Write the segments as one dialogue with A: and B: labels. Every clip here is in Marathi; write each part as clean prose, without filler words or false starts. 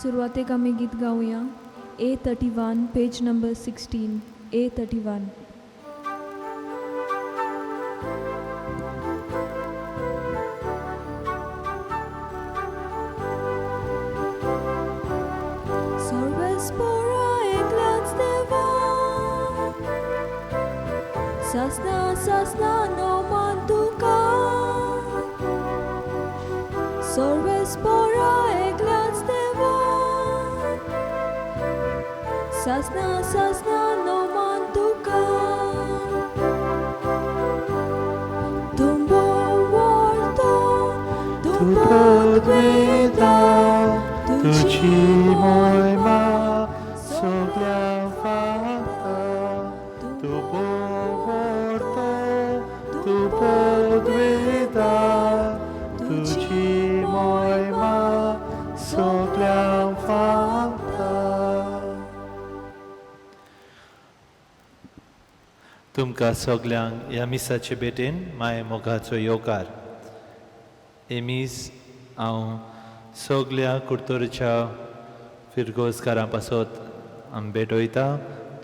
A: सुरुवातेक आमी गीत गाऊया. A31, page number 16. A31. Sasna, sasna, no mantuka. Sorvespora eglats deva. Sasna, sasna, no mantuka. Tumbo volto, tumbo
B: Podveda, tuci mojma, soglia fatta, tu povorto, tu podveda, tuci mojma, soglia fatta. तुमकां सगल्यांक ह्या मिसाचे भेटेन माय मोगाचो येवकार. हे मीस हांव सगल्या कुडतोरच्या फिरगोजकारां पासत भेटयता.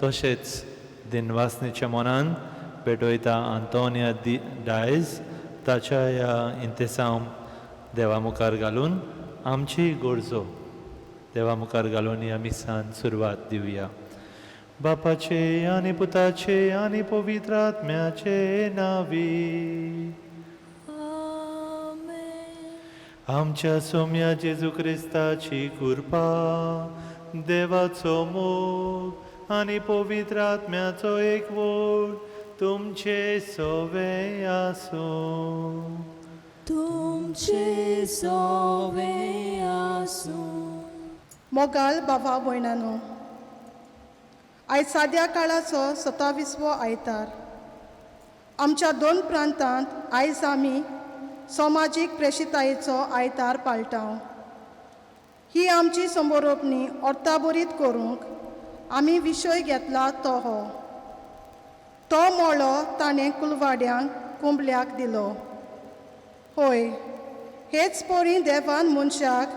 B: तशेंच दिनवासनेच्या मनान भेटयता आंतोनिया डायज. ताच्या ह्या इंतेसांव देवा मुखार घालून आमची गोरजो देवा मुखार घालून ह्या मिसान सुरवात दिवया. बापाचे आनी पुताचे आनी पवित्र आत्म्याचे नावी. आमच्या सोम्या जेजू क्रिस्ताची कृपा, देवाचो मोग आनी पवित्र आत्म्याचो एकवट तुमचे सोवे आसूं.
A: तुमचे सोवे आसूं.
C: मोगाल बाबा भयणानो, आयज साद्या काळाचो 27वो आयतार. आमच्या 2 प्रांतांत आयज आमी समाजीक प्रेशितायेचो आयतार पाळटाव. ही आमची संबरोपणी अर्थाबरीत करूंक आमी विशय घेतला तो हो. तो मोळो ताणें कुलवाड्यांक कुंबल्याक दिलो. होय, हेच परी देवान मनशाक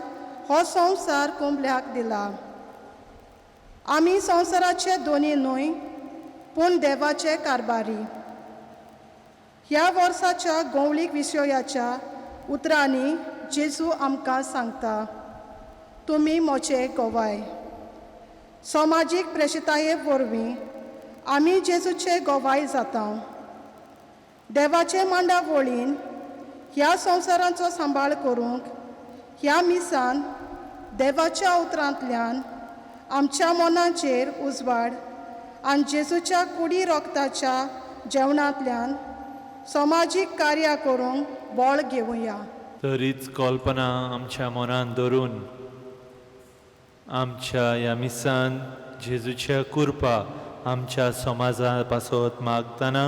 C: हो संवसार कुंबल्याक दिला. आमी संवसाराचे दोनी न्हय, पूण देवाचे कारबारी. ह्या वर्साच्या गवळीक विशयाच्या उतरांनी जेजू आमकां सांगता, तुमी मोचे गोवाय. समाजीक प्रेशिताये वरवीं आमी जेजूचे गोवाय जाता. देवाचे मांडावळीन ह्या संवसाराचो सांबाळ करूंक ह्या मिसान देवाच्या उतरांतल्यान आमच्या मनाचेर उजवाड आनी जेजूच्या कुडी रोगताच्या जेवणांतल्यान समाजीक कार्यां करूंक बळ घेवया.
B: तरीच कल्पना आमच्या मनान धरून आमच्या ह्या मिसान जेजूच्या कृपा आमच्या समाजा पासत मागतना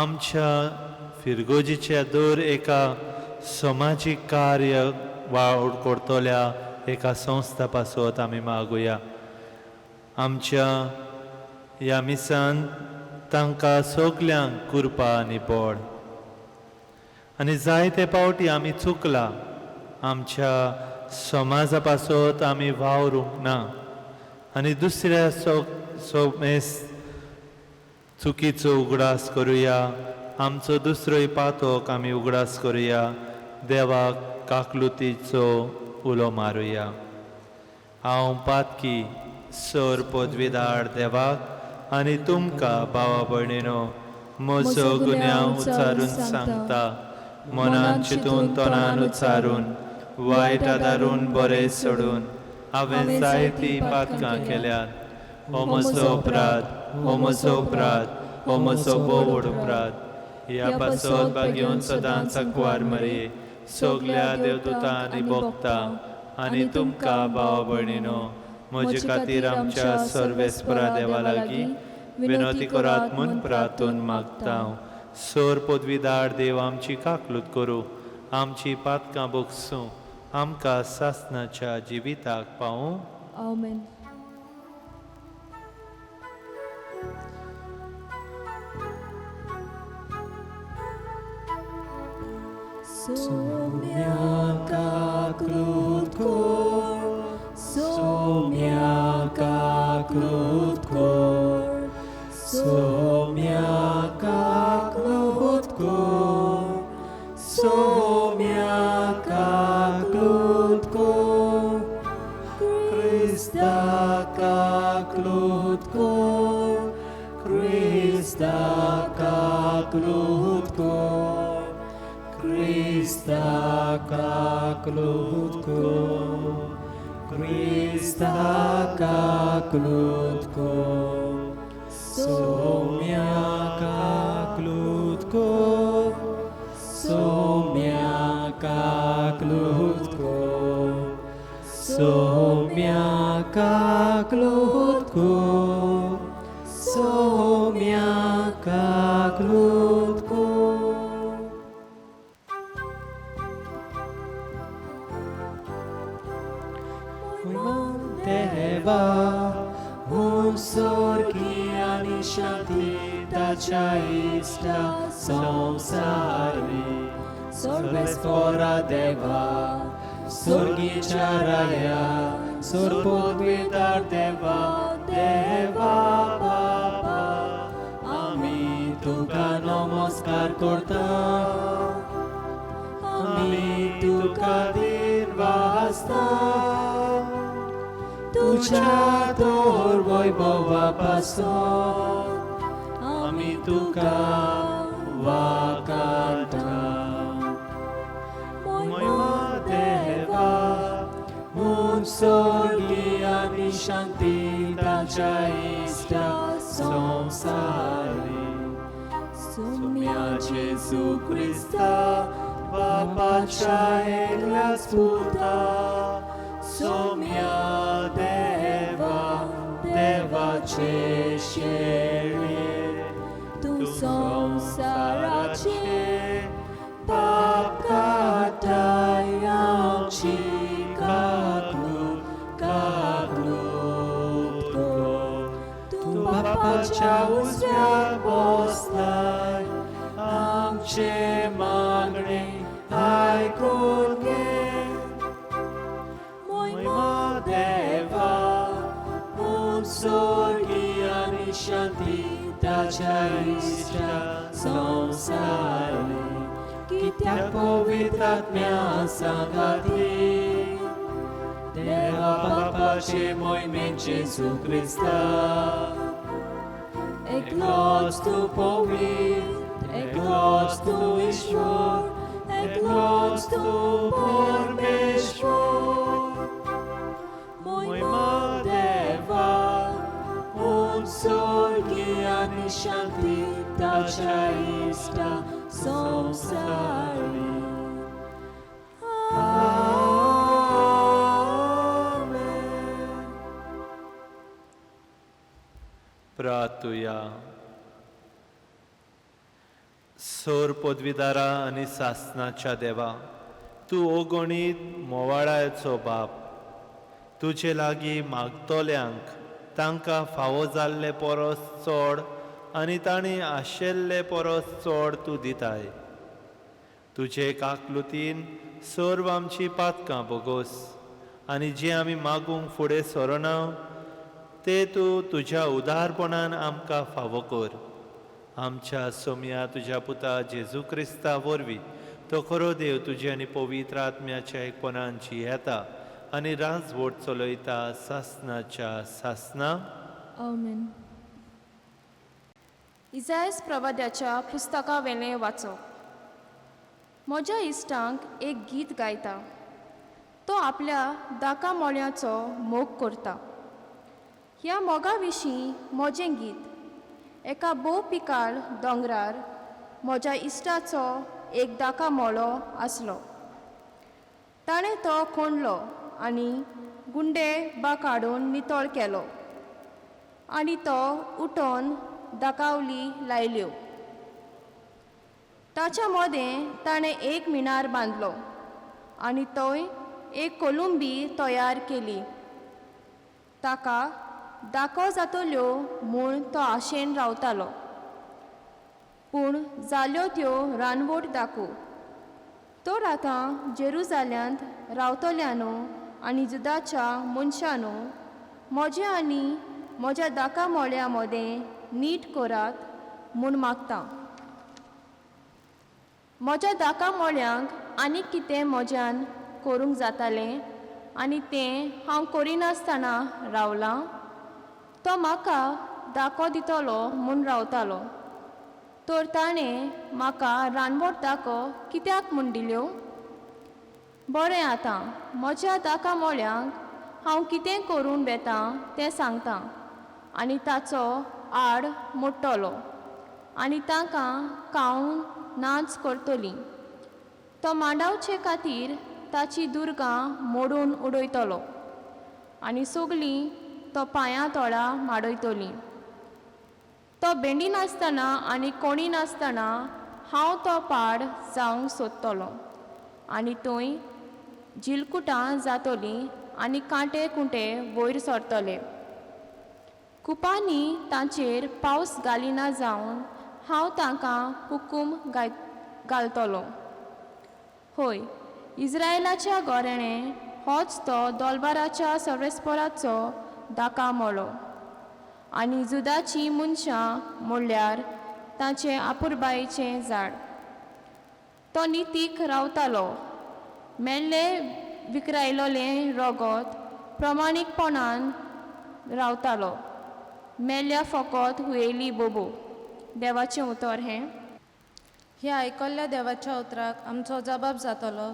B: आमच्या फिरगोजीच्या दर एका समाजीक कार्य वाड करतल्या एका संस्था पासत आमी मागुया. आमच्या ह्या मिसान तांकां सगल्यांक कृपा आनी बळ. आनी जायते फावटी आमी चुकला. आमच्या समाजा पासत आमी वावरूंक ना आनी दुसऱ्या सोमेस चुकीचो उगडास करुया. आमचो दुसरोय पातोक आमी उगडास करुया. देवाक काकलुतीचो उलो मारुया. हांव पातकी सर पदवीदार देवाक आनी तुमकां भावा भयणीनो म्हजो गुन्यांव उच्चारून सांगता. मनान चिंतून तोंडान उच्चारून वायट आदारून बरें सोडून हांवें जायतीं पातकां केल्यात. हो म्हजो अपराध, हो म्हजो अपराध, हो म्हजो बोव व्हड अपराध. ह्या पासत बागेवन सदांच आंकवार मरे सगल्या देवदूतां आनी भोगतां आनी तुमकां भावा भयणीनो म्हजे खातीर आमच्या सर्वेस्परा देवा लागीं विनोती करात म्हूण प्रार्थून मागता. सर पदवीदार देव आमची काकलूत करूं, आमची पातकां भोगसूं, आमकां सासणाच्या जिविताक पावूं.
A: आमेन.
B: Somiaka krótko,
D: Somia kaklutko, Somia kaklutko, Krista kaklutko, Krista kaklutko, Krista kaklutko, Krista kaklutko. Somia kaklutko, Somia kaklutko, Somia kaklutko, Somia kaklutko. Deva, sorgi ani shanti tacia ista samsari. Sorvestvora Deva, sorgi charaya, sorpodvidar Deva, Deva Baba. Ami tuka namaskar kortam, ami tuka dirvastam. Tuझ्या तोर वैभवापासून आम्ही तुका वाकांता. महिमा देवा, सोर्गी आणि शांती ताच्या इष्टा संसारी. सोम्या जेजू ख्रिस्ता, बापाच्या एकल्याच पुता, Somia Deva, Devaचे शेळे,
A: तू संसाराचे
D: पाप काटाय आमची काकलूत को. तू बापाच्या उजव्यात बसलाय, आमचे मागणे ऐकून घे. Deva, sorgi ani shanti tacia ista samsari. Kiत्याक पवित्रात्म्या सांगाती, देवा बापाचे मोहिमेत जेजू ख्रिस्ता. एकलोच तू पवित्र, एकलोच तू ईश्वर, एकलोच तू परमेश्वर. महिमा देवा, sorgi ani shanti tacia ista samsari. Amen.
B: प्रार्थुया. सोर पदवीदारा आनी सासणाच्या देवा, तूं ओगणीत मोवाळाचो बाप. तुजे लागीं मागतोल्यांक तांकां फावो जाल्ले परस चड आनी तांणी आशेल्ले परस चड तूं दिताय. तुजे काकलुतीन सर्व आमची पातकां बोगोस आनी जे आमी मागूंक फुडें सरना ते तूं तुज्या उदारपणान आमकां फावो कर. आमच्या सोम्या तुज्या पुता जेजू क्रिस्ता वरवीं तो खरो देव तुजे आनी पवित्र आत्म्याच्या एकपणान जियेता आनी राजवट चलयता सासणाच्या सासना.
A: आमेन.
E: इसायास प्रवाद्याच्या पुस्तका वेलें वाचप. म्हज्या इश्टांक एक गीत गायता. तो आपल्या दाका मोळ्याचो मोग करता. ह्या मोगा विशीं म्हजें गीत. एका भोव पिकाळ दोंगरार म्हज्या इश्टाचो एक दाका मोळो आसलो. ताणें तो खणलो आनी गुंडे बा काडून नितळ केलो आनी तो उठोन दाकावली लायल्यो. ताच्या मदें ताणें एक मिनार बांदलो आनी थंय एक कोलुंबी तयार केली. ताका दाखो जातल्यो म्हूण तो आशेन रावतालो. पूण जाल्यो त्यो रानवट दाखो. तर आतां जेरुजाल्यांत रावतल्यानो आनी जुदाच्या मनशानो, म्हज्या आनी म्हज्या दाका मोळ्या मदें नीट करात म्हूण मागता. म्हज्या धाका मोळ्यांक आनी कितें म्हज्यान करूंक जातालें आनी तें हांव करिनासतना रावलां, तो म्हाका दाखो दितलो म्हूण रावतालो. तर ताणें म्हाका रानवट दाखो कित्याक म्हूण दिल्यो? बरें, आतां म्हज्या दाका मोळ्यांक हांव कितें करून बेतां तें सांगतां आनी ताचो आड मोडटलो आनी तांकां खावन नाच करतलीं. तो मांडावचे खातीर ताची दुर्गां मोडून उडयतलो आनी सगळीं तो पांयां तळा माडयतलीं. तो भेंडी नासतना आनी कोणी नासतना हांव तो पाड जावंक सोदतलो आनी थंय जिलकुटां जातलीं आनी कांटे कुंटे वयर सरतले. कुपांनी तांचेर पावस घालिना जावन हांव तांकां हुकूम घालतलो. हय, इस्रायेलाच्या घराणें होच तो दोलबाराच्या सर्वेस्पराचो दाका मोळो. आनी जुदाची मनशां म्हणल्यार तांचे आपुरबायेचें झाड. तो नितीक रावतालो, मेल्ले विखरायलोलें रगत प्रमाणीकपणान रावतालो, मेल्ल्या फकत हुयेली बोबो. देवाचें उतर हें.
F: ह्या आयकल्ल्या देवाच्या उतराक आमचो जबाब जातलो,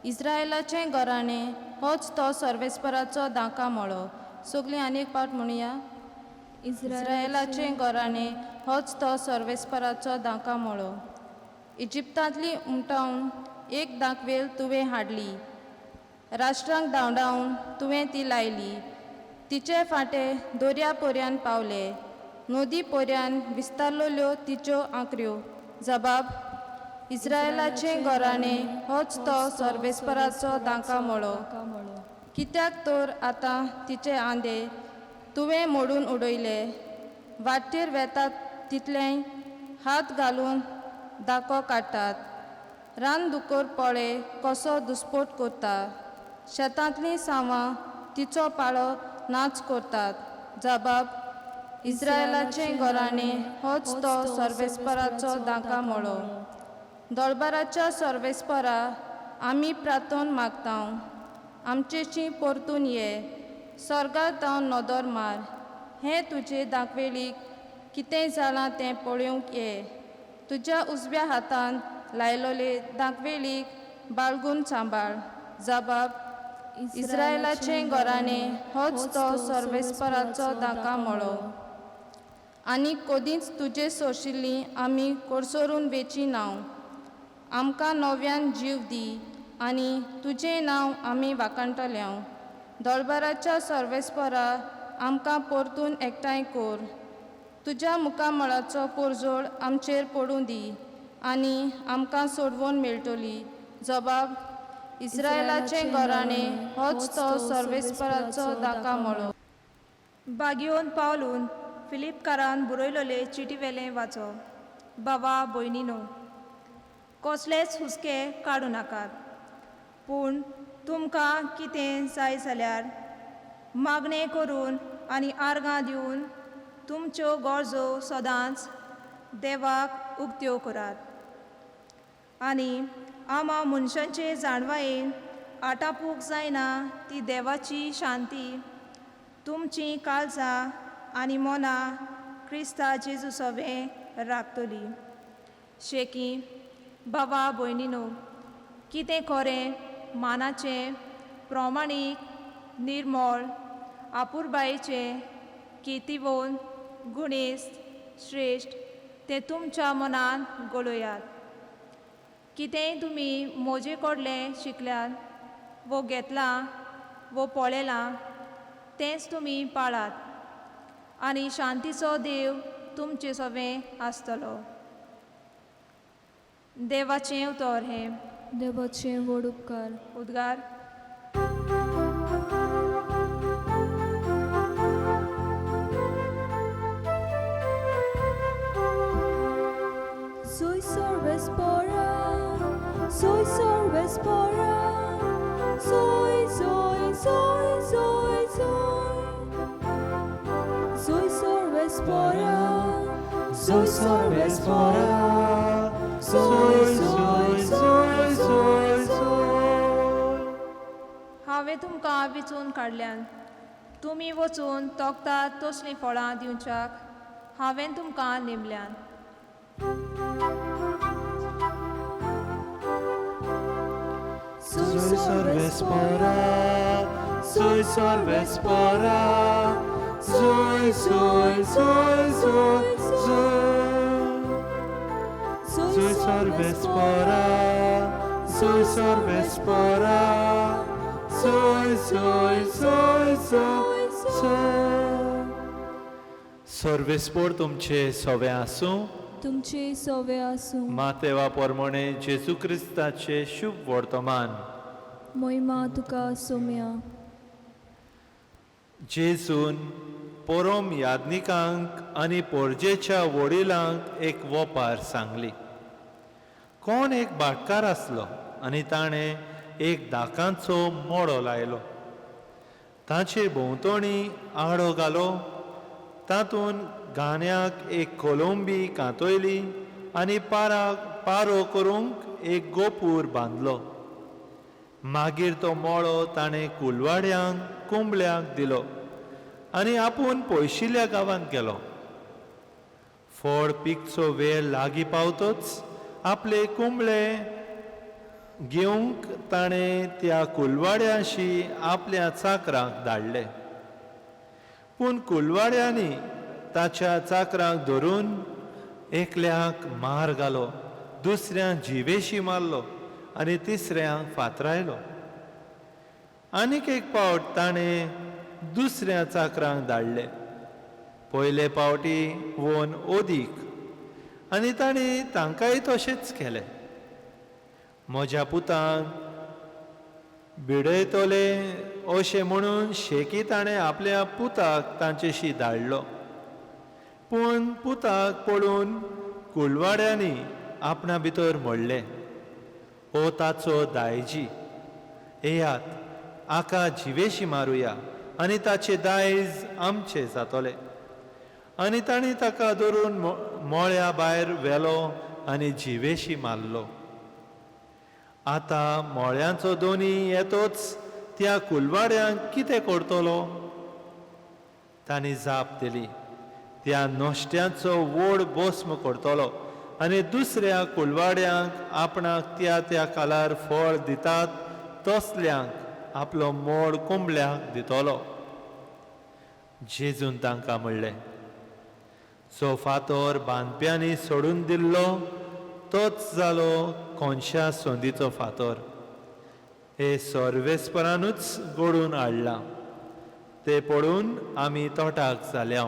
F: इस्रायेलाचें घराणें होच तो सर्वेस्पराचो दाका मोळो. सगळीं आनीक पावट म्हणुया. इस्रायेलाचें घराणें होच तो सर्वेस्पराचो दाका मोळो. इजिप्तांतली उमटावन एक दाखवेल तुवें हाडली, राष्ट्रांक धांवडावन तुवें ती लायली. तिचे फाटे दर्या पर्यान पावले, नदी पर्यान विस्तारलोल्यो तिच्यो आंकऱ्यो. जबाब, इस्रायेलाचें घराणें होच तो सर्वेस्पराचो दाका मोळो. कित्याक तर आतां तिचे आंदे तुवें मोडून उडयले, वाटेर वेतात तितलें हात घालून दाको काडटात. रानदुकर पळे कसो दुस्पोट करता, शेतांतलीं सावां तिचो पाळो नाच करतात. जबाब, इस्रायेलाचें घराणें होच तो सर्वेस्पराचो दाका मोळो. दोळबाराच्या सर्वेस्परा आमी प्रार्थोन मागतां, आमचेशी परतून ये, सर्गार जावन नदर मार. हें तुजे दाखवेलीक कितें जालां तें पळोवंक ये. तुज्या उजव्या हातान लायलोले दाखवेलीक बाळगून सांबाळ. जबाब, इस्रायेलाचें घराणें होच तो सर्वेस्पराचो दाका मोळो. आनी कदींच तुजे सोशिल्लीं आमी कोडसरून वेची नाव. आमकां नव्यान जीव दी आनी तुजें नांव आमी वाखणटल्यो. दोळबाराच्या सर्वेस्परा आमकां परतून एकठांय कर. तुज्या मुखामळाचो पोरजोळ आमचेर पडूं दी आनी आमकां सोडवण मेळटली. जबाब, इस्रायेलाचें घराणें होच तो सर्वेस्पराचो दाका मोळो.
G: बागयोन पावलून फिलिपकारान बरयलोले चिटीवेलें वाचो. भावा भयणीनो, कसलेच हुस्के काडूं नाकात, पूण तुमकां कितें जाय जाल्यार मागणें करून आनी आर्गां दिवन तुमच्यो गरजो सदांच देवाक उक्त्यो करात. आनी आमा मनशांचे जाणवायेन आटापूक जायना ती देवाची शांती तुमचीं काळजां आनी मनां क्रिस्ता जेजू सवें राखतली. शेकी भावा भयणीनो, कितें खरें, मानाचें, प्रमाणीक, निर्मळ, आपुरबायेचें, कितिवोन, गुणेस्त, श्रेश्ठ तें तुमच्या मनान गळयात. कितेंय तुमी म्हजे कडलें शिकल्यात वो घेतलां वो पळयलां तेंच तुमी पाळात आनी शांतीचो देव तुमचे सवें आसतलो. देवाचें उतर हें.
A: देवाचें व्हड उपकार.
G: उद्गार.
A: Soy sorvespora, soy sorvespora, soy, soy, soy, soy, soy, soy sorvespora.
D: soy sorves fora, soy, soy, soy, soy, soy.
G: हांवें तुमकां वेंचून काडल्यान तुमी वचून तोखतात तसलीं फळां दिवच्याक हांवें तुमकां नेमल्यान.
B: Soy sorves fora, soy sorves fora, soy, soy, soy, soy, soy. Soy sorves fora, soy sorves fora, soy, soy, soy, soy, soy. सोर्वेस्पोर तुमचे सोवे आसूं.
A: तुमचे सोवे आसूं.
B: मातेवा पोरमोणे जेजू क्रिस्ताचे शुभ वर्तमान.
A: मोहिमा तुका सोम्या.
B: जेजून पोरोम यादनिकांक आनी पोरजेच्या वडिलांक एक वोपार सांगली. कोण एक भाटकार आसलो आनी ताणें एक दाकांचो मोडो लायलो. ताचे भोंवतणी आडो घालो, तातूंत गाण्याक एक कोलंबी कांतयली आनी पारो करूंक एक गोपूर बांदलो. मागीर तो मोळो ताणें कुलवाड्यांक कुंबळ्यांक दिलो आनी आपूण पयशिल्ल्या गांवांत गेलो. फळ पिकचो वेळ लागीं पावतोच आपले कुंबळे घेवंक ताणें त्या कुलवाड्याशी आपल्या चाकरांक धाडले. पूण कुलवाड्यांनी ताच्या चाकरांक धरून एकल्याक मार घालो, दुसऱ्यांक जिवेशी मारलो आनी तिसऱ्यांक फातरायलो. आनीक एक पावट ताणें दुसऱ्या चाकरांक धाडले. पयले पावटी वोन ओदीक आनी ताणें तांकांय तशेंच केलें. म्हज्या पुतांक भिडयतले अशें म्हणून शेकी ताणें आपल्या पुताक तांचेशी धाडलो. पूण पुताक पळोवन कुलवाड्यांनी आपणा भितर म्हणलें, हो ताचो दायजी, येयात आका जिवेशी मारुया आनी ताचें दायज आमचें जातोलें. आनी ताणीं ताका धरून मोळ्या भायर व्हेलो आनी जिवेशी मारलो. आतां मोळ्यांचो दोनी येतोच त्या कुलवाड्यांक कितें करतलो? तांणी जाप दिली, त्या नोश्ट्यांचो व्हड भस्म करतलो आनी दुसऱ्या कुलवाड्यांक आपणाक त्या त्या कालार फळ दितात तसल्यांक आपलो मोड कुंबळ्यांक दितलो. जेजून तांकां म्हणलें, जो फातर बांदप्यांनी सोडून दिल्लो तोच जालो कोणशा सोंदीचो फातर. हे सोर्वेस्परानूच घडून हाडलां. ते पळोवन आमी तोटाक जाल्या.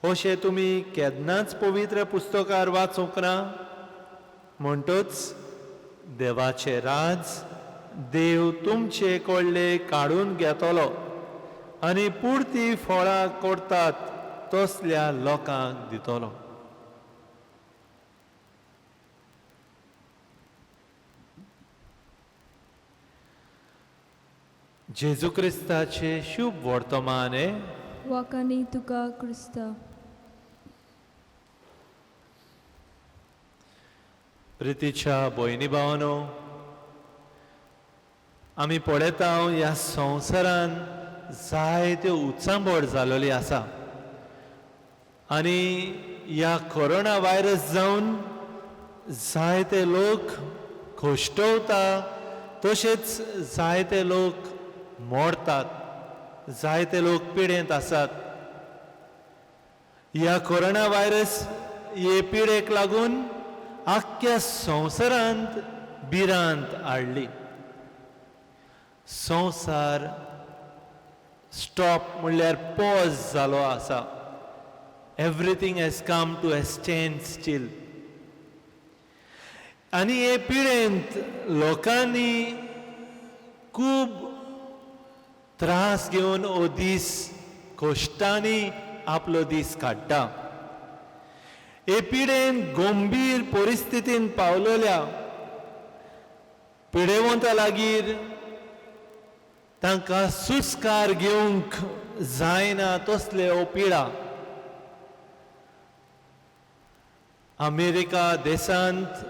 B: अशें तुमी केन्नाच पवित्र पुस्तकार वाचूंक ना. म्हणटच देवाचें राज देव तुमचे कडले काडून घेतलो आनी पुर्ती फळां करतात तसल्या लोकांक दितलो. जेजू क्रिस्ताचे शुभ वर्तमान हे
A: वाकानी तुका क्रिस्ता.
B: प्रितीच्या भयणी भावांनो, आमी पळयता ह्या संवसारान जायत्यो उत्सांबळ जालोली आसा आनी ह्या कोरोना व्हायरस जावन जायते लोक खोश्टवता, तशेंच जायते लोक मोडतात, जायते लोक पिडेंत आसात. ह्या कोरोना व्हायरस हे पिडेक लागून आख्ख्या संवसारांत भिरांत हाडली. संवसार स्टॉप म्हणल्यार पॉज जालो आसा. Everything has come to a standstill. आनी हे पिडेंत लोकांनी खूब त्रास घेवन हो दीस कोश्टांनी आपलो दीस काडटा. हे पिडेन गंभीर परिस्थितीन पावलेल्या पिडेवंता लागीर तांकां सुस्कार घेवंक जायना तसले हो पिडा. अमेरिका देशांत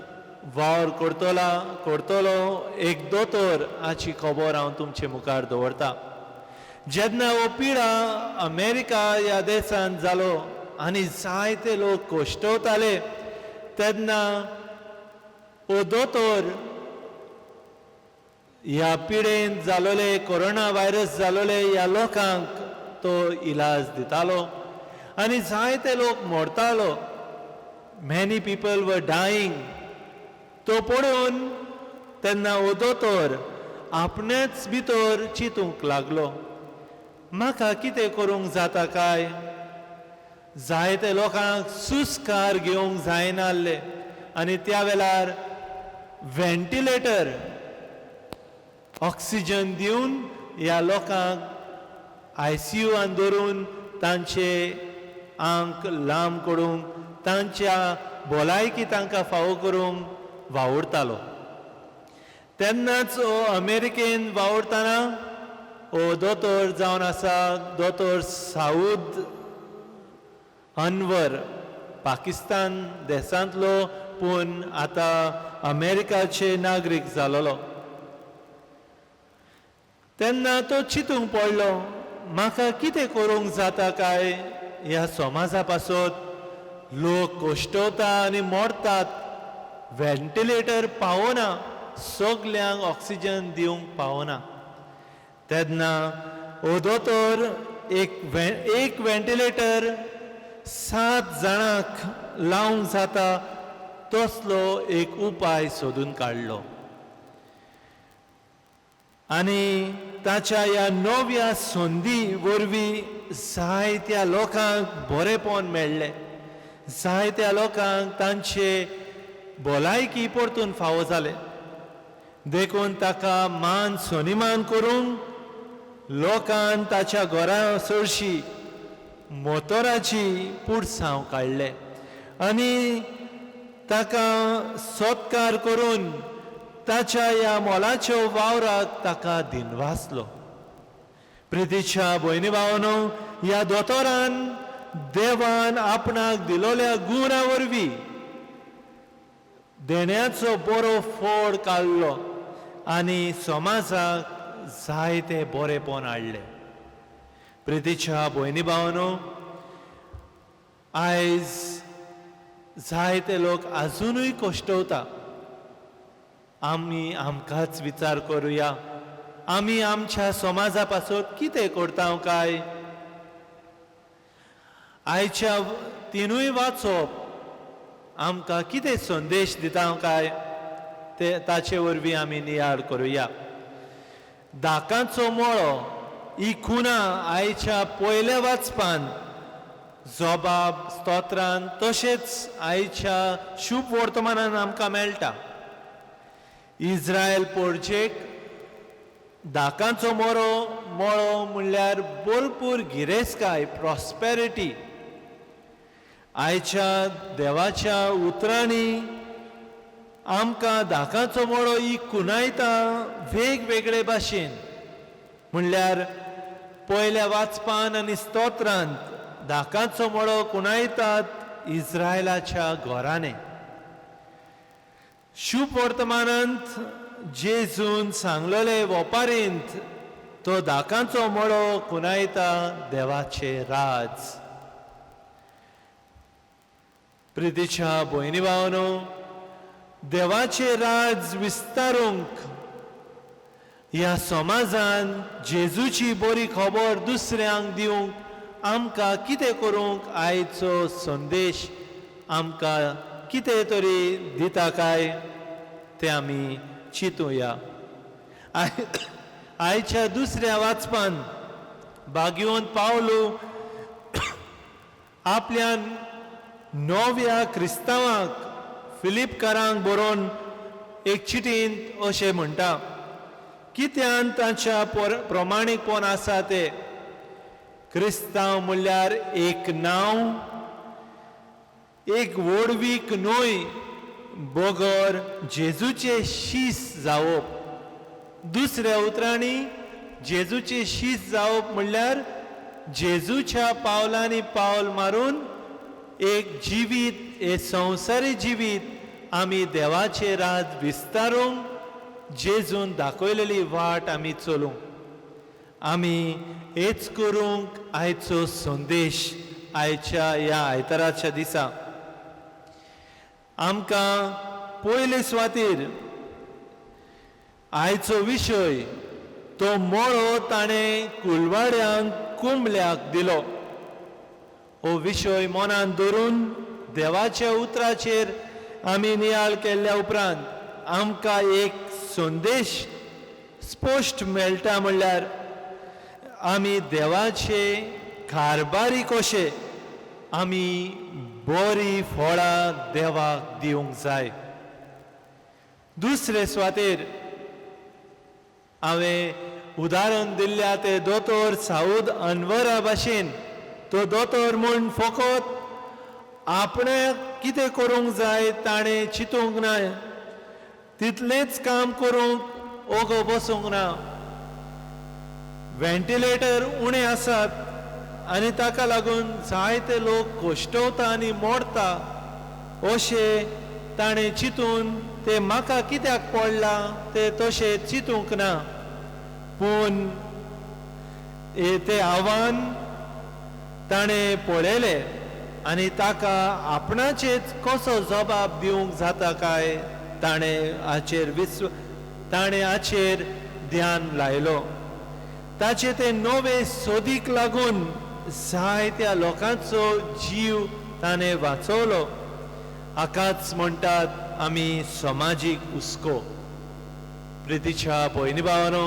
B: वावर करतलो एक दोतोर हाची खबर हांव तुमचे मुखार दवरता. जेन्ना हो पिडा अमेरिका ह्या देशांत जालो आनी जायते लोक कोश्टवताले तेन्ना हो दोतोर ह्या पिडेन जालोले कोरोना व्हायरस जालोले ह्या लोकांक तो इलाज दितालो आनी जायते लोक मरतालो. many people were dying. तो पळोवन तेन्ना हो दोतोर आपणेच भितर चिंतूंक लागलो, म्हाका कितें करूंक जाता काय. जायते लोकांक सुस्कार घेवंक जायनासले आनी त्या वेळार व्हेंटिलेटर ऑक्सिजन दिवन ह्या लोकांक ICUआन दवरून तांचे आंक लांब करूंक तांच्या भलायकी तांकां फावो करूंक वावुरतालो. तेन्नाच हो अमेरिकेन वावुरतना हो दोतोर जावन आसा दोतोर साऊद अनवर, पाकिस्तान देशांतलो पूण आतां अमेरिकाचे नागरीक जालोलो. तेन्ना तो चिंतूंक पडलो, म्हाका कितें करूंक जाता काय. ह्या समाजा पासत लोक कोश्टवता आनी मरतात, व्हेंटिलेटर पावना, सगल्यांक ऑक्सिजन दिवंक पावना. तेन्ना हो दोतोर एक व्हेंटिलेटर 7 जाणांक लावंक जाता तसलो एक उपाय सोदून काडलो आनी ताच्या ह्या नव्या संदी वरवीं जायत्या लोकांक बरेपण मेळ्ळें. जायत्या लोकांक तांचे भलायकी परतून फावो जाले. देखून ताका मान सन्मान करूंक लोकांन ताच्या घरा चडशी मोतोराची पुडसांव काडले आनी ताका सत्कार करून ताच्या ह्या मोलाच्या वावराक ताका दिनवासलो. प्रितीच्या भयणी भावांनो, ह्या दोतोरान देवान आपणाक दिलोल्या गुणा वरवीं देण्याचो बरो फोड काडलो आनी समाजाक जायते बरेपण हाडले. प्रितीच्या भयणी भावांनो, आयज जायते लोक आजुनूय कोश्टवता. आमी आमकांच विचार करुया, आमी आमच्या समाजा पासत कितें करता काय. आयच्या तिनूय वाचप आमकां कितें संदेश दिता काय ते ताचे वरवीं आमी नियाळ करुया. दाकांचो मळो ही खुना आयच्या पयल्या वाचपान जबाब स्तोत्रान तशेंच आयच्या शुभ वर्तमानान आमकां मेळटा. इस्रायल पोरचेक दाकांचो मळो म्हणल्यार भरपूर गिरेस्काय, प्रॉस्पेरिटी. आयच्या देवाच्या उतरांनी आमकां दाकांचो मळो ही कुनायता वेगवेगळे भाशेन म्हणल्यार पयल्या वाचपान आनी स्तोत्रांत दाकांचो मळो कुणायतात इस्रायलाच्या घरांनी. शुभ वर्तमानांत जेजून सांगलोले वोपारींत तो दाकांचो मळो कुणायता देवाचे राज. प्रितीच्या भयणी भावांनो, देवाचे राज विस्तारूंक ह्या समाजान जेजूची बरी खबर दुसऱ्यांक दिवंक आमकां कितें करूंक आयचो संदेश आमकां कितें तरी दिता काय ते आमी चिंतुया. आयच्या दुसऱ्या वाचपान भाग्यवंत पावलो आपल्या नव्या क्रिस्तांवांक फिलिपकारांक बरोवन एक चिटींत अशें म्हणटा, कित्यान तांच्या प्रमाणीकपण आसा ते. क्रिस्तांव म्हणल्यार एक नांव, एक वडवीक न्हय, बोगोर जेजूचे शीस जावप. दुसऱ्या उतरांनी जेजूचे शीस जावप म्हणल्यार जेजूच्या पावलांनी पावल मारून एक जिवीत हे संवसारी जिवीत आमी देवाचे राज विस्तारूंक जेजून दाखयलेली वाट आमी चलूंक आमी हेच करूंक आयचो संदेश आयच्या ह्या आयताराच्या दिसा आमकां पयले सुवातेर आयचो विशय तो मोळो ताणें कुलवाड्यांक कुंबल्याक दिलो हो विशय मनान धरून देवाच्या उतराचेर आमी नियाळ केल्ल्या उपरांत आमकां एक संदेश स्पश्ट मेळटा म्हणल्यार आमी देवाचे कारभारी कशे आमी बरी फळां देवाक दिवंक जाय दुसरे सुवातेर हांवें उदाहरण दिल्ल्या ते दोतोर साऊद अनवरा भाशेन तो दोतोर म्हूण फकत आपणे कितें करूंक जाय ताणें चिंतूंक ना तितलेंच काम करूंक ओगो बसूंक ना व्हेंटिलेटर उणें आसात आनी ताका लागून जायते लोक कोश्टवता आनी मोडटा अशें ताणें चिंतून ते म्हाका कित्याक पडला ते तशें चिंतूंक ना पूण तें आव्हान ताणें पळयलें आनी ताका आपणाचेच कसो जबाब दिवंक जाता काय ताणें हाचेर ध्यान लायलो ताचे ते नवे सोदीक लागून जायत्या लोकांचो जीव ताणें वाचवलो हाकाच म्हणटात आमी समाजीक हुस्को प्रितीच्या भयणी भावानो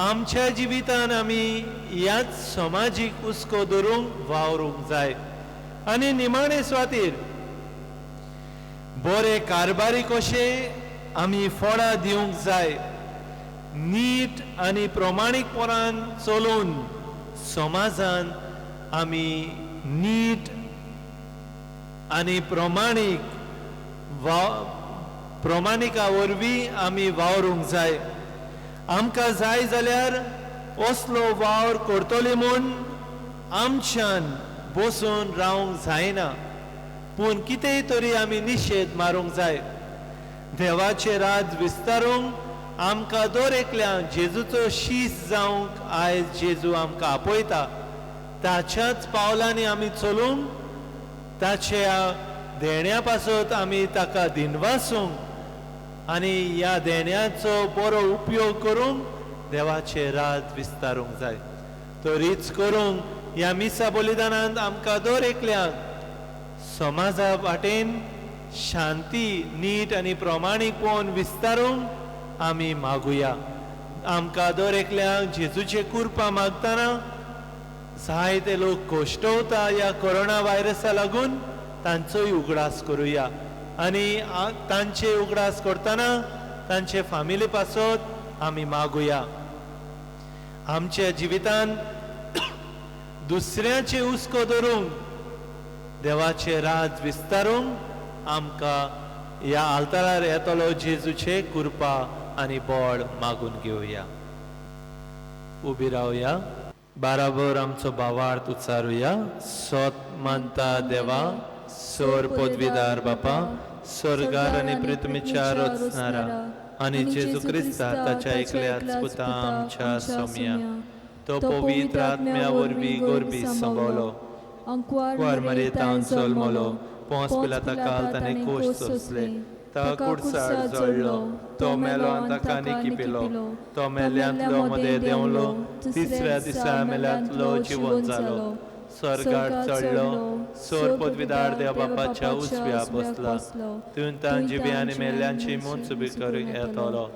B: आमच्या जिवितान आमी ह्याच समाजीक हुस्को धरूंक वावरूंक जाय आनी निमाणे सुवातेर बरे कारभारी कशे आमी फळां दिवंक जाय नीट आनी प्रमाणीकपणान चलून समाजान आमी नीट आनी प्रमाणिका वरवीं आमी वावरूंक जाय आमकां जाय जाल्यार असलो वावर करतले म्हूण आमच्यान बसून रावंक जायना पूण कितेंय तरी आमी निशेध मारूंक जाय देवाचे राज विस्तारूंक आमकां दर एकल्याक जेजूचो शीस जावंक आयज जेजू आमकां आपयता ताच्याच पावलांनी आमी चलूंक ताच्या देण्या पासत आमी ताका दिनवासूंक आनी ह्या देण्याचो बरो उपयोग करूंक देवाचे राज विस्तारूंक जाय तरीच करूंक ह्या मिसा बलिदानांत आमकां दर एकल्याक समाजा वाटेन शांती नीट आनी प्रमाणीकपण विस्तारूंक आमी मागुया आमकां दर एकल्याक जेजूचे कृपा मागतना जायते लोक कोश्टवता ह्या कोरोना व्हायरसा लागून तांचोय उगडास करुया आनी तांचे उगडास करतना तांचे फामिली पासत आमी मागुया आमच्या जिवितान दुसऱ्याचे हुस्को धरूंक देवाचे राज विस्तारूंक आमकां ह्या आल्तारार येतलो जेजूचे कृपा आनी बळ मागून घेवया उबी रावया बाराबर आमचो भावार्थ उच्चारुया सोत मानता देवा सोर पदवीदार बापा स्वर्गार आनी पृथ्वीच्या रचणारा आनी जेजू क्रिस्ता ताच्या एकल्याच पुता आमच्या सोम्या तो पवित्र आत्म्या वरवीं गोरबी संभवलो अंकुर मरेतान जल्मलो पोंस पिलाता काल ताणे कोश सोंसले ता कुडसार जळलो तो मेलो आनी ताका निकी पिलो तो मेल्यांतलो मदें देंवलो तिसऱ्या दिसा मेल्यांतलो जिवंत जालो स्वर्गार चडलो सोर पदवीदार देव बापाच्या उजव्या बसला तुन तां जिवी आनी मेल्यांची मोनसुबी करूंक येतलो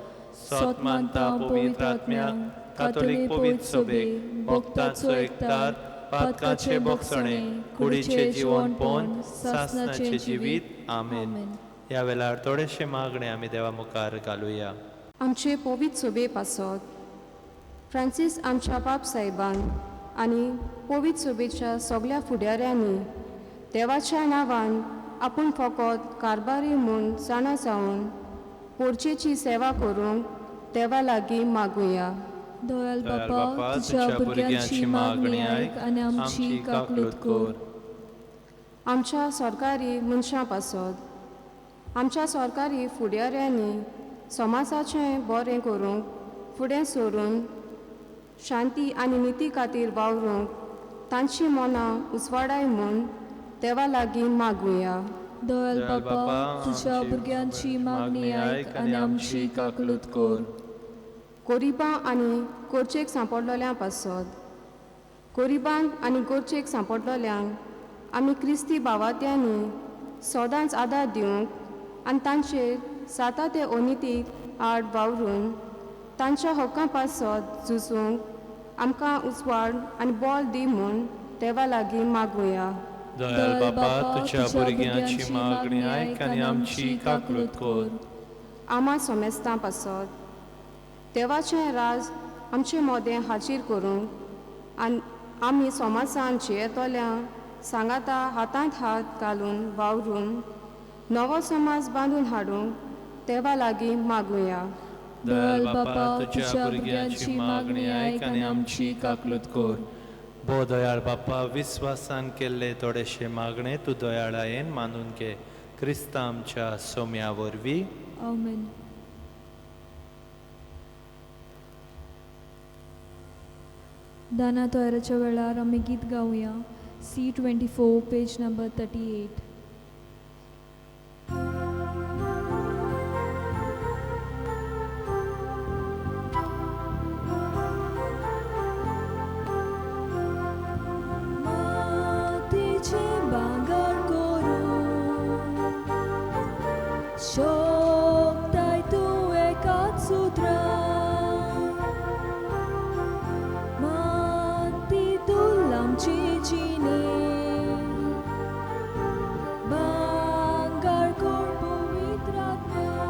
B: सोत मानता पवित्र आत्म्याक कातोलीक पवित्र सभेक भक्तांचो एकतार पातकाचे बोगसणे कुडीचे जिवनपण सासणाचे जिवीत आमेन ह्या वेळार थोडेशे मागणे आमी देवा मुखार घालुया
H: आमचे पवित्र सभे पासत फ्रांसीस आमच्या बाप साहेबान आनी पवित्र सभेच्या सगळ्या फुडाऱ्यांनी देवाच्या नांवान आपूण फकत कारभारी म्हूण जाणा जावन पोरचेची सेवा करूंक देवा लागीं मागुया
A: दयाल बापा तुझ्या भुरग्यांची मागणी आयक आनी आमची काकलूत कर
H: आमच्या सरकारी मनशां पासत आमच्या सरकारी फुडाऱ्यांनी समाजाचें बरें करूंक फुडें सरून शांती आनी निती खातीर वावरूंक तांची मनां उजवाडाय म्हूण देवा लागीं मागुया.
A: दयाल बापा, तुझ्या भुरग्यांची मागणी आयक आनी आमची काकलूत कर.
H: गरिबां आनी गोरचेक सांपडलेल्या पासत गरिबांक आनी गोरचेक सांपडलेल्यांक आमी क्रिस्ती भावात्यांनी सदांच आदार दिवंक आनी तांचेर जाता ते अनितीक आड वावरून तांच्या हक्कां पासत झुजूंक आमकां उजवाड आनी बळ दी म्हूण देवा लागीं मागुया.
B: दयाल बापा, तुझ्या भुरग्यांची मागणी आयक आनी आमची काकलूत कर.
H: आमा सोमेस्तां पासत देवाचें राज आमचे मोदें हाजीर करूंक आनी आमी समाजांत जियेतोल्या सांगाता हातांत हात घालून वावरून नवो समाज बांदून हाडूंक देवा लागीं मागुया.
A: दयाल बापा, तुझ्या भुरग्यांची मागणी आयक आनी आमची काकलूत कर.
B: भो दयाळ बापा, विस्वासान केल्ले थोडेशे मागणे तूं दयाळायेन मानून घे. क्रिस्ता आमच्या सोम्या वरवीं.
A: आमेन. दाना तोयराच्या वेळार आमी गीत गावया. C24 page number 38. मातीचे बांगर करून शोकताय तूं एकाच सुत्रान. मातीतून आमची जिणे बांगर कोर पवित्र आत्म्या.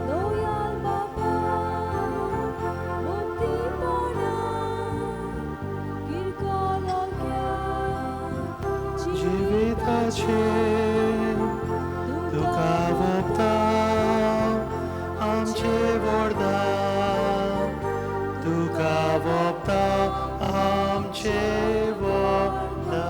A: दयाल बापा, मुक्तीपणा किरकोळक्या
B: जिविताचे तुका वोगता आमचे व्हडा. तुका वोगता आमचे व्हडा.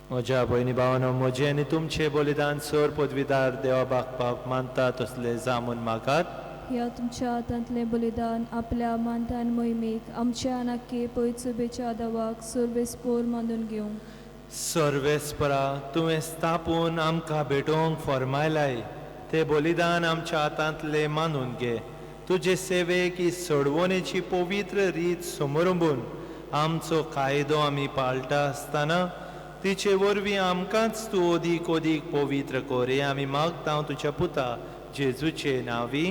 B: म्हज्या भयणी भावानो, म्हजे आनी तुमचे बलिदान सर पदवीदार देवा बागपाक मानता तसले जामून मागात.
A: ह्या तुमच्या हातांतलें बलिदान आपल्या मानतान मोहिमेक आमच्या नाके पयचुबेच्या देवाक सर्वेस्पोर मानून घेवंक.
B: सर्वेस्परा, तुवें स्थापून आमकां भेटोवंक फरमायलाय ते बलिदान आमच्या हातांतले मानून घे. तुजे सेवेक ही सोडवणेची पवित्र रीत समोरुंबून आमचो कायदो आमी पाळटा आसतना तिचे वरवीं आमकांच तूं ओदीक ओदीक पवित्र कर. हे आमी मागता तुज्या पुता जेजूचे नांवी.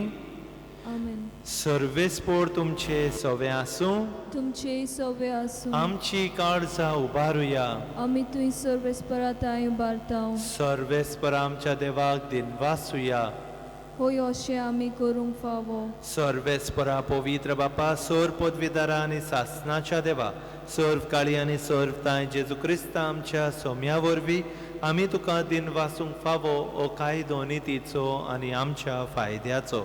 A: आमेन.
B: सर्वेस्पोर तुमचे सवे आसूं.
A: तुमचे सवे आसूं.
B: आमची काळजां उबारुया.
A: आमी तुवें सर्वेस्पराताय उबारतांव.
B: सर्वेस्पर आमच्या देवाक दिनवासुया.
A: होय अशें आमी करूंक फावो.
B: सर्वेस्परा पवित्र बापा, सर पदवीदारा आनी सासणाच्या देवा, सर्व काळी आनी सर्व ताय जेजू क्रिस्त आमच्या सोम्या वरवीं आमी तुका दिन वासूंक फावो ओ कायदो नितीचो आनी आमच्या फायद्याचो.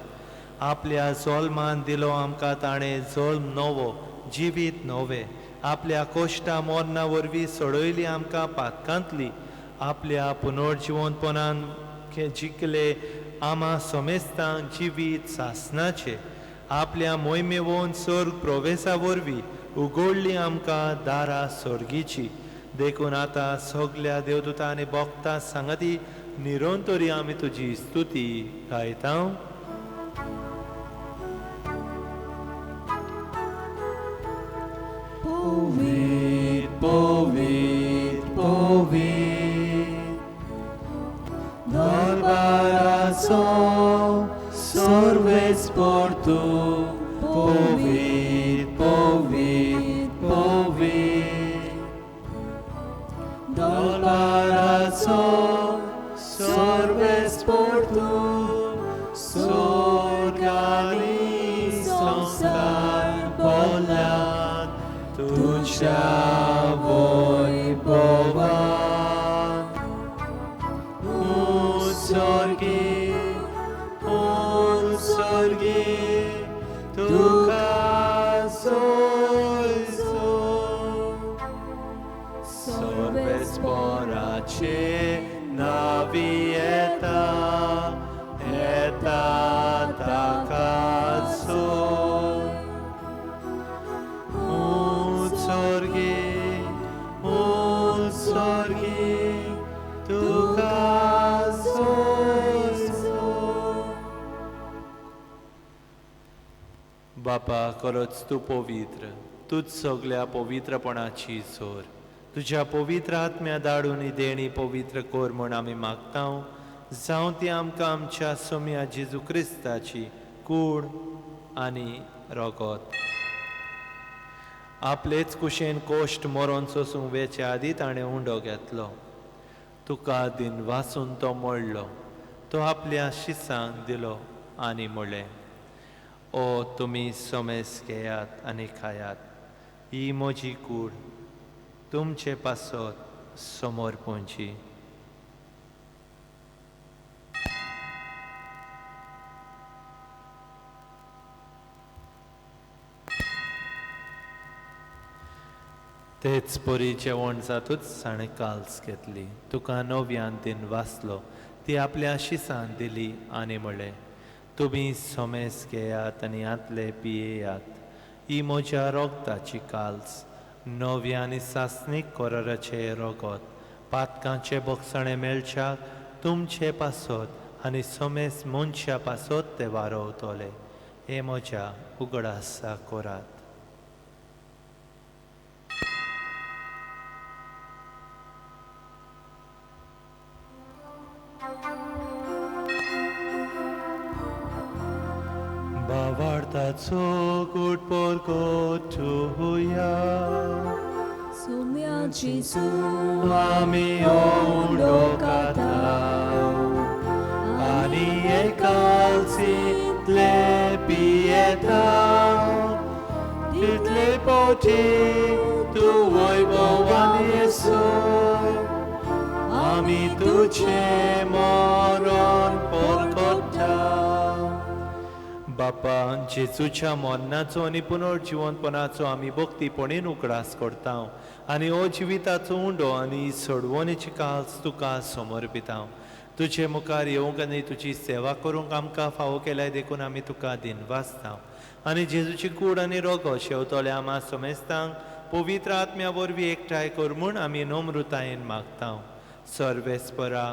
B: आपल्या जोल्मान दिलो आमकां ताणें जोल्म नवो जिवीत नवे. आपल्या कोश्टा मोर्ना वरवीं सोडयली आमकां पातकांतली. आपल्या पुनर्जिवंतपणान जिखले आमा सोमेस्तांक जिवीत सासणाचे. आपल्या मोहिमेवोन स्वर्ग प्रवेशा वरवीं उगडली आमकां दारां स्वर्गीची. देखून आतां सगल्या देवदूतां आनी भक्तां सांगाती निरंतरी आमी तुजी स्तुती गायता.
D: Povit, povit, povit, Dolbarazo, Sorvespor tu. Povit, povit, povit, Dolbarazo, Sorvespor tu. Sorgani sonskar bolan, tuđa voj bovan. Sorgi, tuka sois
B: नावी येता येता ताका सोय उत्सर्गी तुका सोय बापा खरोच तूं पवित्र तूच सगळ्या पवित्रपणाची सोर तुझ्या पवित्र आत्म्या धाडून ही देणी पवित्र कोर म्हूण आमी मागता जावं ती आमकां आमच्या सोम्या जेजू क्रिस्ताची कूड आनी रोगोत आपलेच कुशेन कोश्ट मरोन सोसूंक वेचे आदी ताणें उंडो घेतलो तुका दिन वासून तो मोडलो तो आपल्या शिसांक दिलो आनी म्हणलें ओ तुमी सोमेस घेयात आनी खायात ही म्हजी कूड तुमचे पासत समोर पोंची तेच बरी जेवण जातूच ताणें काल्स घेतली तुका नव्यान दिन वाचलो ती आपल्या शिसान दिली आनी म्हणलें तुमी सोमेस घेयात आनी आतले पियेयात ही म्हज्या रोगताची काल्स नव्या आनी सासणीक कोराराचे रोगोत पातकांचे बोगसणे मेळच्याक तुमचे पासत आनी सोमेस मनशा पासत ते वारोवतले हे म्हज्या उगडासा कोरात बावार्ताचो गुटपोर गोठुया
A: सोम्या जेजू
B: आमी ओंडो काताव आनी एकाल्सीतले पियेताव तितले पोटी तूं वैभवान येसोय आमी तुझे मरण परकोता बापा जेजूच्या मरणाचो आनी पुनर्जिवंतपणाचो आमी भक्तीपणीन उकडास करता आनी हो जिविताचो उंडो आनी सोडवणेची काल्स तुका समर्पिता तुजे मुखार येवंक आनी तुजी सेवा करूंक आमकां फावो केल्याय देखून आमी तुका दिन वाचता आनी जेजूची कूड आनी रोगो शेवतोले आमा सोमेस्तांक पवित्र आत्म्या वरवीं एकठांय कर म्हूण आमी नम्रतायेन मागता सर्वेस्परा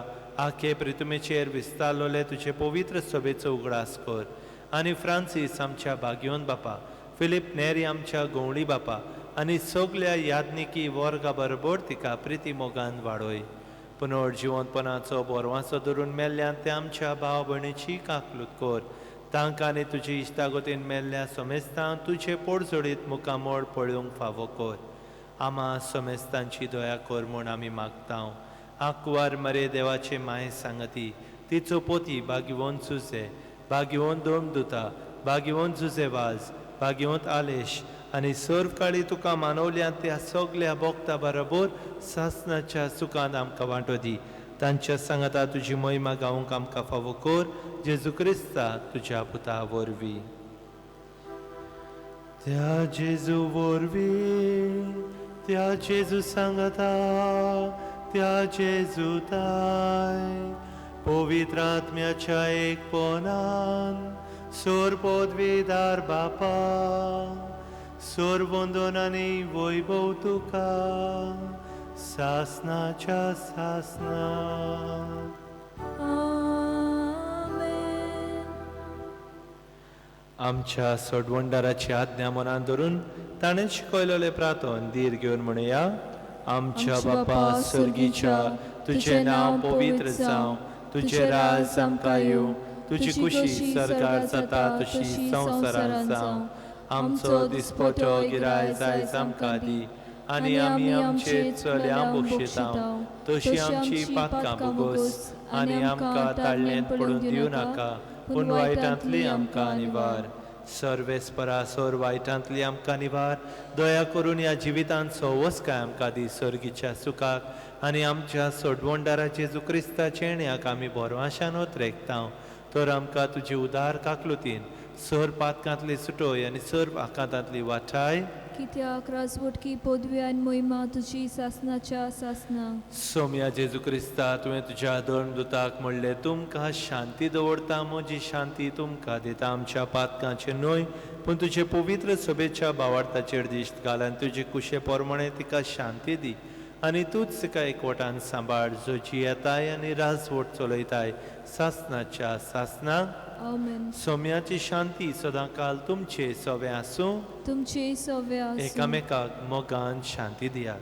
B: आखे प्रितुमेचेर विस्तारलोले तुजे पवित्र सभेचो उगडास कर आनी फ्रांसीस आमच्या भाग्यवंत बापा फिलीप नेरी आमच्या गवळी बापा आनी सगळ्या यादनिकी वर्गा बरोबर तिका प्रिती मोगान वाडोय पुनर्जिवंतपणाचो बोरवांचो धरून मेल्ल्यान ते आमच्या भाव भयणीची काकलूत कर तांकां आनी तुजे इश्टागोतीन मेल्ल्या सोमेस्तांक तुजे पोडजोडीत मुखामोळ पळोवंक फावो कर आमा सोमेस्तांची दया कर म्हूण आमी मागता आंकवार मरे देवाचे माये सांगती तिचो पोती भाग्यवंत सुजे भाग्यवंत दोमदुता भाग्यवंत जुजेवाज भाग्यवंत आलेश आनी सर्व काळी तुका मानवल्यान त्या सगळ्या भक्ता बरोबर सासणाच्या सुखांत आमकां वांटो दी तांच्या सांगाता तुजी महिमा गावंक आमकां फावो कर जेजू क्रिस्ता तुज्या पुता वरवीं त्या जेजू वरवीं त्या जेजू सांगाता त्या जेजू ताय पवित्र आत्म्याच्या एकपणान सोर पदवीदार बापा सोर वंदन आनी वैभव तुका सासणाच्या सासणात
A: आमेन.
B: आमच्या सोडवंडाराची आज्ञा मनान धरून ताणें शिकयलेले प्रार्थन धीर घेवन म्हणया आमच्या बापा सर्गीच्या तुझे नांव पवित्र जावं तुझे राज आमकां येवं तुजी खुशी सरकार जाता तशी संवसारांत जावं आमचो दिसपटो गिराय जायज आमकां दी आनी आमी आमचे चल्यांक बक्षिता तशी आमची पातकां बोगोस आनी आमकां ताळ्ळेंत पडून दिवं नाका पूण वायटांतली आमकां निवार सर्वेस्परा सोर वायटांतली आमकां निवार दया करून ह्या जिवितांत सवस्काय आमकां दी सर्गीच्या सुखाक आनी आमच्या सोडवंडारा जेजू क्रिस्ताचे येण्याक आमी बोरवाशान रेखता तर आमकां तुजी उदार काकलुतीन सर पातकांतली सुटोय आनी सर्व आकांतांतली वाटाय
A: कित्याक राजवटकी पदवी आनी मोहिमा तुजी सासनाच्या सासनाक
B: सोम्या जेजू क्रिस्ता तुवें तुज्या दोन दुताक म्हणलें तुमकां शांती दवरता म्हजी शांती तुमकां दिता आमच्या पातकांचे न्हय पूण तुजे पवित्र सभेच्या भावार्थाचेर दिश्ट घाल आनी तुजे कुशे पोरमणे तिका शांती दी आनी तूच तिका एकवटान सांबाळ जो जी येताय आनी राजवट चलयताय सासनाच्या सासनाक
A: आमेन.
B: सोम्याची शांती सदां काल तुमचे सवे आसूं
A: तुमचे सवे आसूं.
B: एकामेकाक मोगान शांती दियात.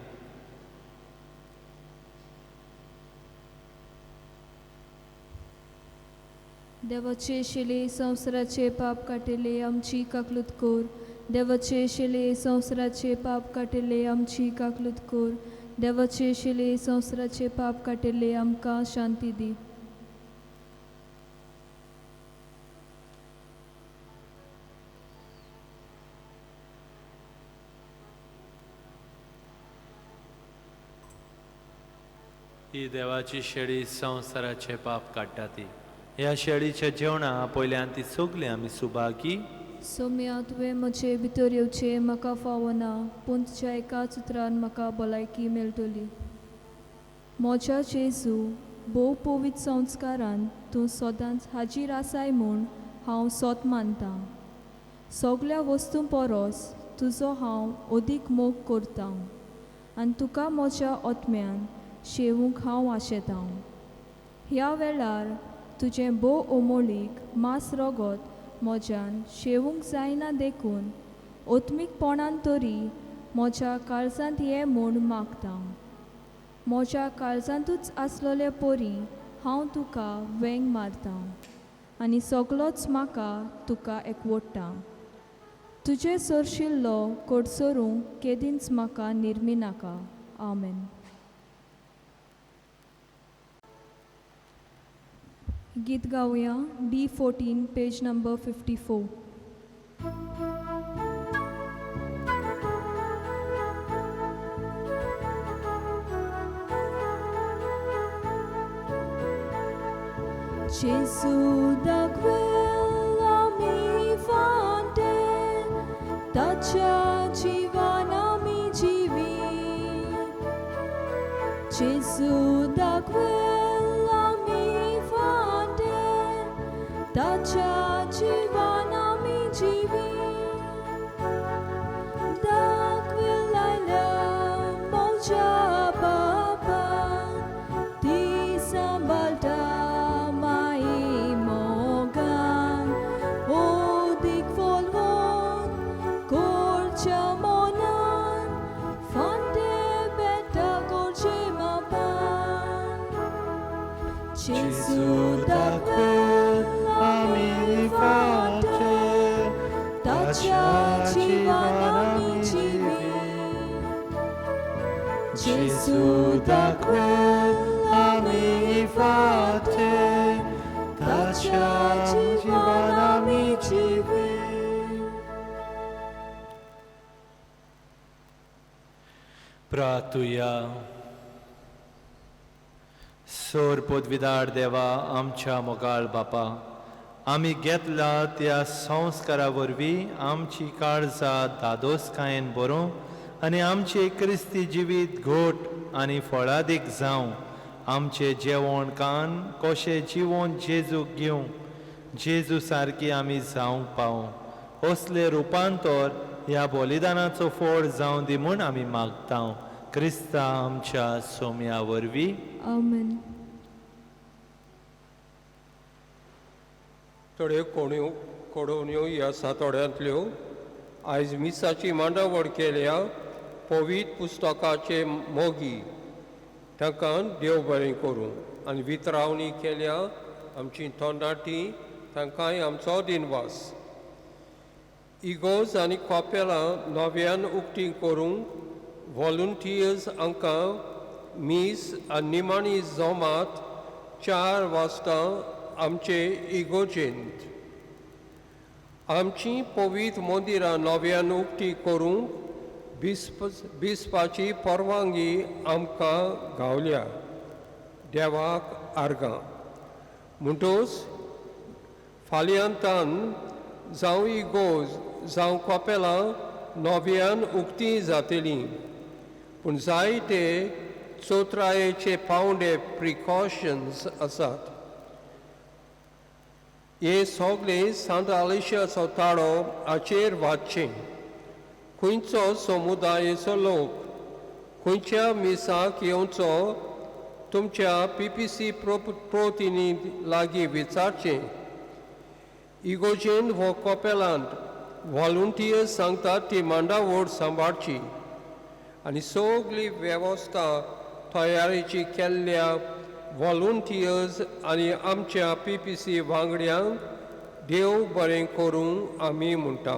A: देवाचे शिले संवसाराचे पाप काटिले आमची काकलूत कोर. देवाचे शिले संवसाराचे पाप काटिले आमची काकलूत कोर. देवाचे शिले संवसाराचे पाप काटिले आमकां शांती दी.
B: ही देवाची शेळी संवसाराचे पाप काडटा ती. ह्या शेळीच्या जेवणा पयल्यान ती सगली आमी सुभागी.
A: सोम्या तुवें म्हजे भितर येवचे म्हाका फावना पूण तुज्या एकाच उतरान म्हाका भलायकी मेळटली. म्हज्या जेजू भोव पवित्र संस्कारान तूं सदांच हाजीर आसाय म्हूण हांव सोत मानतां. सगल्या वस्तूं परस तुजो हांव अदीक मोग करतां आनी तुका म्हज्या ओतम्यान शेवूंक हांव आशेतां. ह्या वेळार तुजें भोव ओमोळीक मास रगत म्हज्यान शेवूंक जायना देखून ओत्मीकपणान तरी म्हज्या काळजांत ये म्हूण मागतां. म्हज्या काळजांतूच आसलोले पोरी हांव तुका वेंग मारतां आनी सगलोच म्हाका तुका एकवटता. तुजे सरशिल्लो कोडसरूंक केदींच म्हाका निर्मी नाका. आमेन. गीत गावया D14 page number 54. Gesù da quella mi fante, tacia civana mi civi. Gesù da quella mi fante, tacia civana mi civi. Da quella la moja papa, ti sambalta.
B: Gesù da quella mi face, taciaci amici miei. Gesù da quella mi face, taciaci amici miei. Pratuja. सोर पदवीदार देवा आमच्या मोगाळ बापा, आमी घेतला त्या संस्कारा वरवीं आमची काळजां दादोसकायेन बरोवं आनी आमचे क्रिस्ती जिवीत घोट आनी फळादीक जावं. आमचे जेवण कान कशें जिवोन जेजूक घेवं जेजू सारकी आमी जावंक पावूं. असले रुपांतर ह्या बलिदानाचो फळ जावं दी म्हूण आमी मागतां. क्रिस्ता आमच्या सोम्या वरवीं.
A: आमेन.
I: थोड्यो कोडोवण्यो ह्या सातोड्यांतल्यो आयज मिसाची मांडावळ केल्या पवित्र पुस्तकाचे मोगी तांकां देव बरें करूं आनी वितरावणी केल्या आमची तोंडाटी तांकांय आमचो दिनवास. इगोज आनी कॉपेलां नव्यान उक्ती करूंक व्हॉलंटियर्स हांकां मीस आनी निमाणी जोमात 4 वाजता आमचे इगोजेंत. आमची पवित्र मंदिरां नव्यान उक्ती करूंक बिस्पाची परवानगी आमकां गावल्या. देवाक आर्गां. म्हणटूच फाल्यांतान जावं इगोज जावं कॉपेलां नव्यान उक्ती जातली पूण जायते चोत्रायेचे पावंडे प्रिकॉशन्स आसात. हे सगळे सांत आलेशियाचो ताळो हाचेर वाचचे. खंयचो समुदायाचो लोक खंयच्या मिसाक येवचो तुमच्या PPC प्रतिनिधी लागीं विचारचें. इगोजेन वो कॉपेलांत व्हॉलंटियर्स सांगतात ती मांडावळ सांबाळची आनी सगळी वेवस्था तयारेची केल्ल्या व्हॉलंटियर्स आनी आमच्या PPC वांगड्यांक देव बरें करूं आमी म्हणटा.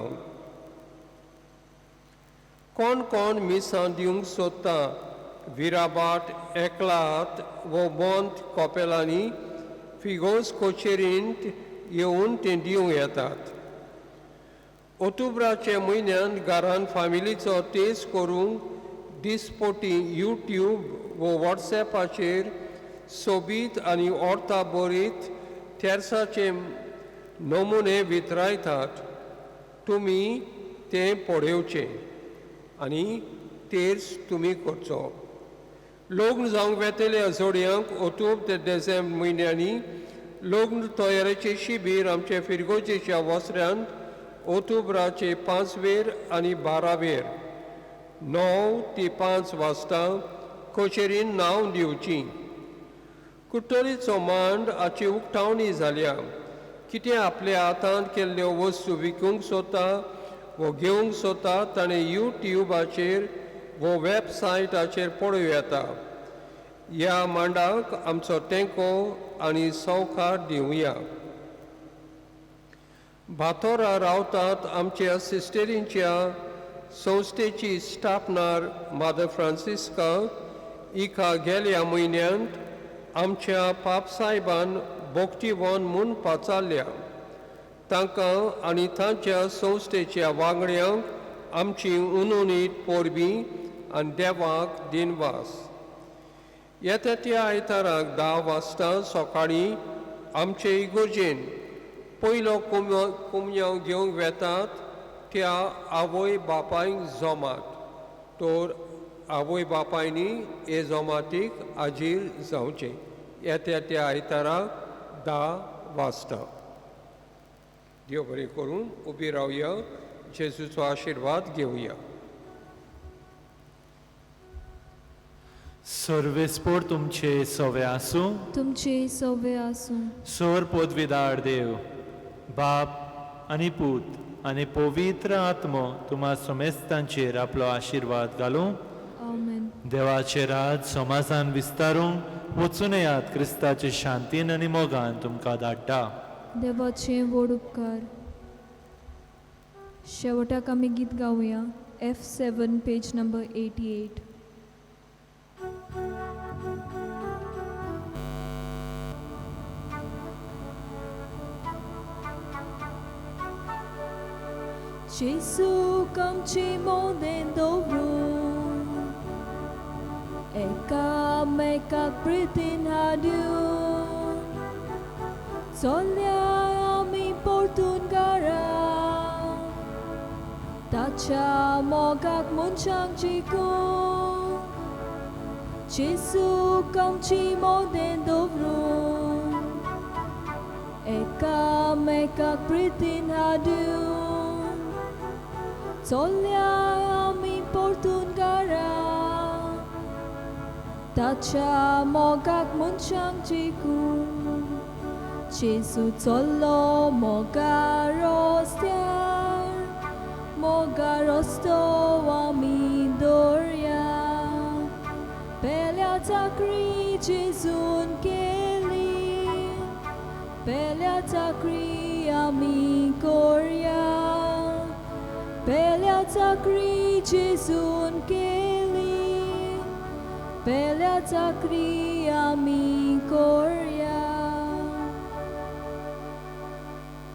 I: कोण कोण मिसां दिवंक सोदता विराबाट एकलात वो बोंत कॉपेलांनी फिगोस कोचेरींत येवन ते दिवं येतात. ऑक्टोबराच्या म्हयन्यांत घरान फामिलीचो टेस्ट करूंक दिसपोटी YouTube वो WhatsAppचेर सोबीत आनी ओर्ता बरीत तेर्साचे नमुने वितरायतात. तुमी ते पळोवचे आनी तेर्स तुमी करचो. लग्न जावंक वेतल्या जोडयांक ऑक्टोबर ते डिसेंबर म्हयन्यांनी लग्न तयारेचे शिबीर आमचे फिरगोजेच्या वस्त्र्यांत ऑक्टोबराचे 5 आनी 12 9 ते 5 वाजता कोचेरीन नांव दिवची. कुट्टोलीचो मांड हाची उक्तावणी जाल्या. कितें आपल्या हातांत केल्ल्यो वस्तू विकूंक सोदता वो घेवंक सोदता ताणें YouTubeचेर वो वेबसायटाचेर पळोवं येता. ह्या मांडाक आमचो तेंको आनी सवकार दिवया. बातोरा रावतात आमच्या सिस्टेरींच्या संस्थेची स्थापणार मादर फ्रांसिस्का हिका गेल्या म्हयन्यांत आमच्या पापसायबान भोगतीवन म्हूण पाचारल्या. तांकां आनी तांच्या संस्थेच्या वांगड्यांक आमची उनोनीत पोरबी आनी देवाक दिनवास. येता त्या आयताराक 10 वाजता सकाळीं आमचे इगोर्जेन पयलो कुमयांव घेवंक वेतात त्या आवय बापायंक जमात. तर आवय बापायनी हे जमातीक हाजीर जावचें. येता त्या आयताराक 10 वाजता. देव बरें करून उबी रावया. जेजूचो आशिर्वाद घेवया.
B: सर्वेस्पोर तुमचे सवे आसूं.
A: तुमचे सवे आसूं.
B: सोर पदवीदार देव बाप आनी पूत आनी पवित्र आत्मो तुम्हा समेस्तांचेर आपलो आशिर्वाद घालूं.
A: आमेन.
B: देवाचे राज समाजान विस्तारूंक वचून येयात. क्रिस्ताचे शांतीन आनी मोगान तुमकां धाडटा.
A: देवाचे व्हड उपकार. शेवटाक आमी गीत गावया. F7 page number 88. Gesù आमची मोदें दवरून एकामेकाक प्रितीन हाडून चलया आमी परतून घरा ताच्या मोगाक मनशांक जिखून. जेजू आमची मोदें दवरून एकामेकाक प्रितीन हाडून चलया आमी परतून घरा ताच्या मोगाक मनशांक जिखून. जेजू चल्लो मोगा रस्तो आमी दवरया. पेल्या चाकरी जेजून केली पेल्या चाकरी आमी करया. पेल्या चाकरी जेजून केली पेल्या चाकरी आमी करया.